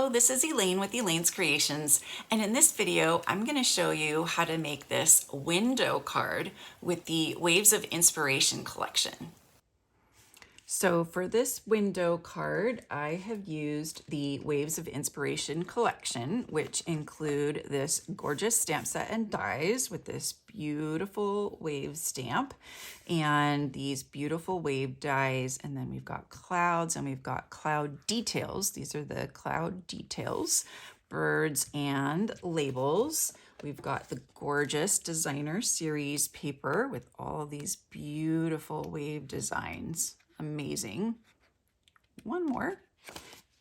Hello, this is Elaine with Elaine's Creations, and in this video I'm going to show you how to make this window card with the Waves of Inspiration collection. So for this window card, I have used the Waves of Inspiration collection, which include this gorgeous stamp set and dies with this beautiful wave stamp and these beautiful wave dies. And then we've got clouds and we've got cloud details. These are the cloud details, birds and labels. We've got the gorgeous designer series paper with all these beautiful wave designs. Amazing. One more.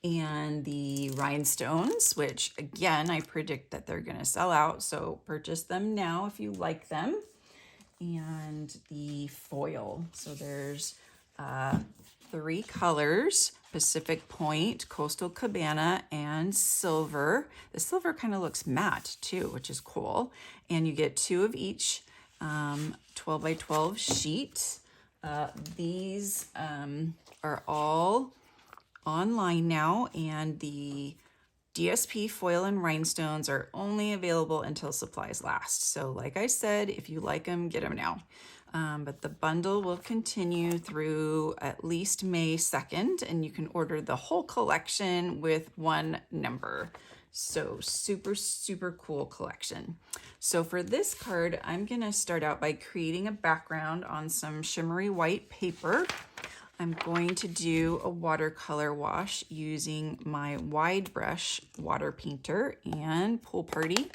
And the rhinestones, which again, I predict that they're going to sell out. So purchase them now if you like them. And the foil. So there's 3 colors: Pacific Point, Coastal Cabana, and silver. The silver kind of looks matte too, which is cool. And you get 2 of each 12 by 12 sheet. These are all online now, and the DSP foil and rhinestones are only available until supplies last. So like I said, if you like them, get them now. But the bundle will continue through at least May 2nd, and you can order the whole collection with one number. So super, super cool collection. So for this card, I'm gonna start out by creating a background on some shimmery white paper. I'm going to do a watercolor wash using my wide brush water painter and Pool Party.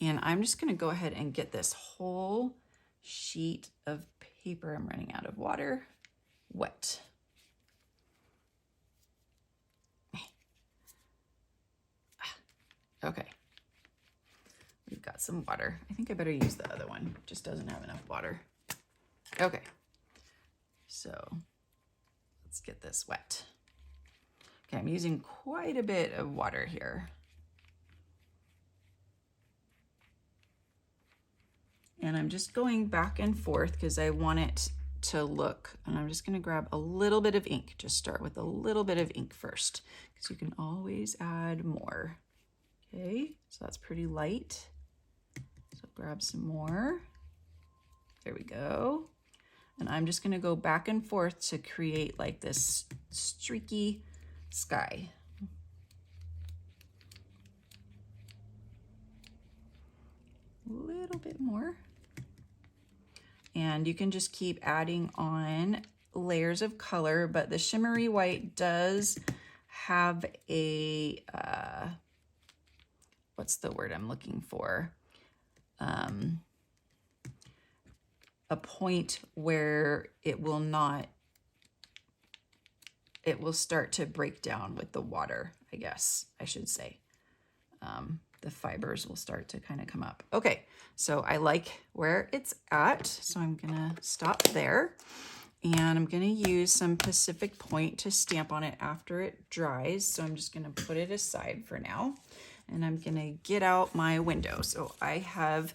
And I'm just gonna go ahead and get this whole sheet of paper, I'm running out of water, wet. Okay, we've got some water. I think I better use the other one. It just doesn't have enough water. Okay, so let's get this wet. Okay, I'm using quite a bit of water here. And I'm just going back and forth because I want it to look, and I'm just gonna grab a little bit of ink. Just start with a little bit of ink first, because you can always add more. Okay, so that's pretty light. So grab some more. There we go. And I'm just gonna go back and forth to create like this streaky sky. A little bit more. And you can just keep adding on layers of color, but the shimmery white does have a, what's the word I'm looking for? A point where it will start to break down with the water, I guess I should say. The fibers will start to kind of come up. Okay, so I like where it's at, so I'm gonna stop there. And I'm gonna use some Pacific Point to stamp on it after it dries. So I'm just gonna put it aside for now. And I'm gonna get out my window. So I have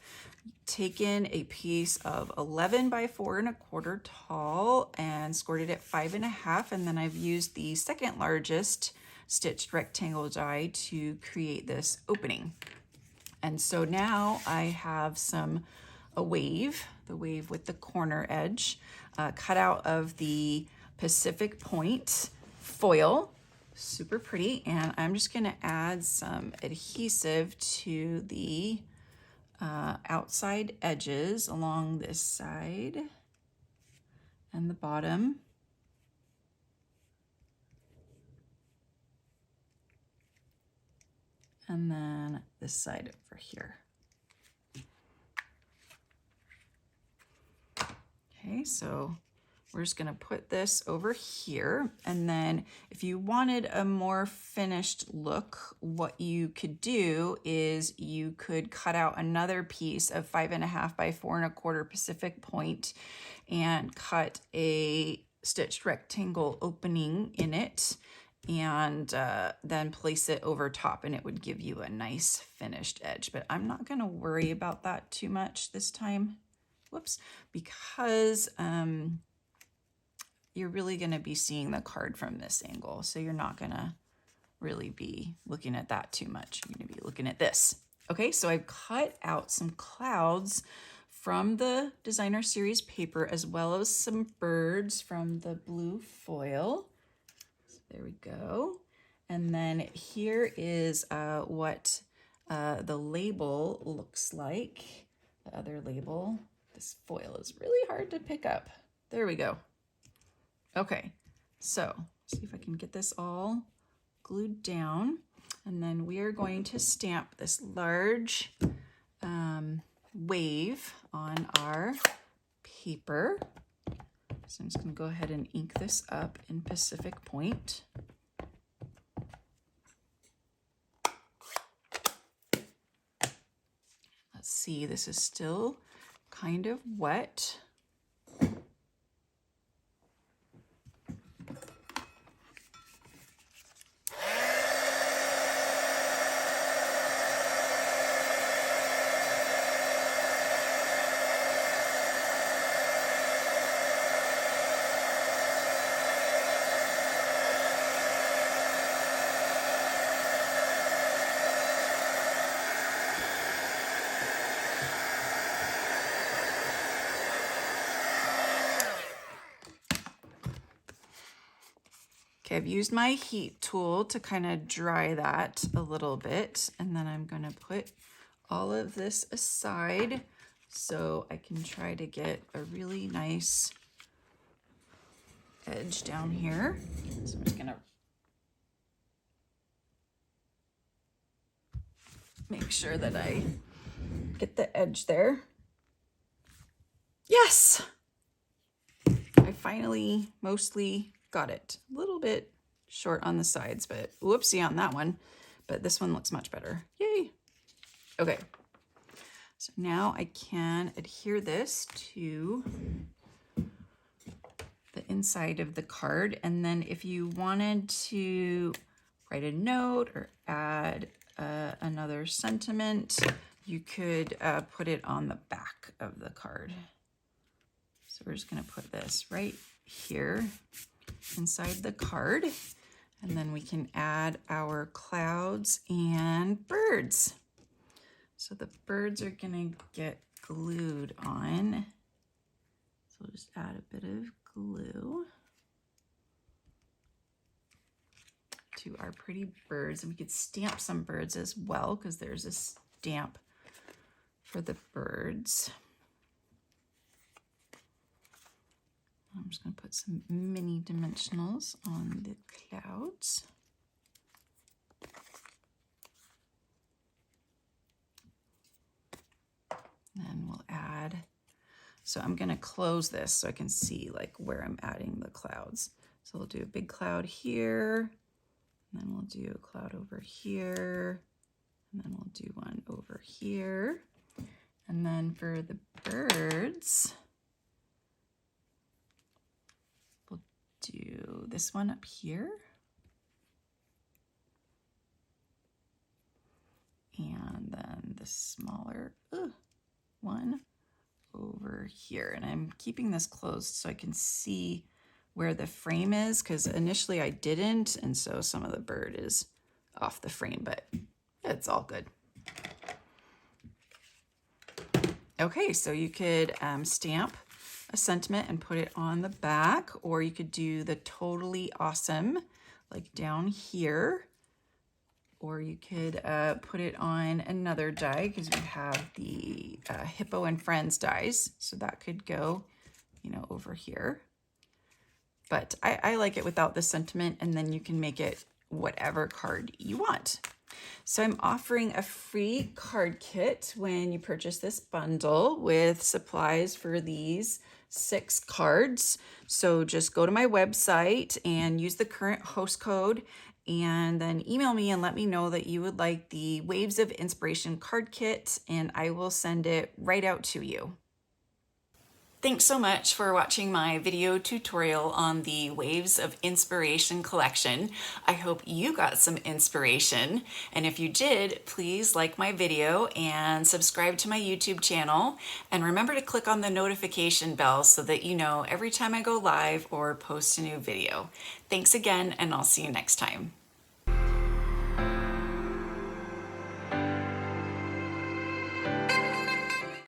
taken a piece of 11 by 4 1/4 tall and scored it at 5 1/2. And then I've used the second largest stitched rectangle die to create this opening. And so now I have a wave, the wave with the corner edge, cut out of the Pacific Point foil, super pretty. And I'm just gonna add some adhesive to the outside edges along this side and the bottom. And then this side over here. Okay, so we're just gonna put this over here. And then if you wanted a more finished look, what you could do is you could cut out another piece of 5 1/2 by 4 1/4 Pacific Point and cut a stitched rectangle opening in it, and then place it over top, and it would give you a nice finished edge. But I'm not gonna worry about that too much this time, whoops, because you're really gonna be seeing the card from this angle, so you're not gonna really be looking at that too much. You're gonna be looking at this. Okay, so I've cut out some clouds from the designer series paper, as well as some birds from the blue foil. So there we go. And then here is what the label looks like. The other label. This foil is really hard to pick up. There we go. Okay, so see if I can get this all glued down. And then we are going to stamp this large wave on our paper. So I'm just going to go ahead and ink this up in Pacific Point. Let's see, this is still kind of wet. Okay, I've used my heat tool to kind of dry that a little bit, and then I'm going to put all of this aside so I can try to get a really nice edge down here. So I'm just going to make sure that I get the edge there. Yes! I finally mostly got it. A little bit short on the sides, but whoopsie on that one. But this one looks much better. Yay! Okay. So now I can adhere this to the inside of the card. And then if you wanted to write a note or add another sentiment, you could put it on the back of the card. So we're just going to put this right here inside the card, and then we can add our clouds and birds. So the birds are going to get glued on. So we'll just add a bit of glue to our pretty birds. And we could stamp some birds as well, because there's a stamp for the birds. I'm just going to put some mini dimensionals on the clouds. Then we'll add, so I'm going to close this so I can see like where I'm adding the clouds. So we'll do a big cloud here, and then we'll do a cloud over here, and then we'll do one over here. And then for the birds, we'll do this one up here. And then the smaller one over here. And I'm keeping this closed so I can see where the frame is, because initially I didn't, and so some of the bird is off the frame, but it's all good. Okay, so you could stamp a sentiment and put it on the back, or you could do the totally awesome like down here, or you could put it on another die, because we have the Hippo and Friends dies, so that could go, you know, over here. But I like it without the sentiment, and then you can make it whatever card you want. So I'm offering a free card kit when you purchase this bundle with supplies for these 6 cards. So just go to my website and use the current host code, and then email me and let me know that you would like the Waves of Inspiration card kit, and I will send it right out to you. Thanks so much for watching my video tutorial on the Waves of Inspiration collection. I hope you got some inspiration, and if you did, please like my video and subscribe to my YouTube channel, and remember to click on the notification bell so that you know every time I go live or post a new video. Thanks again, and I'll see you next time.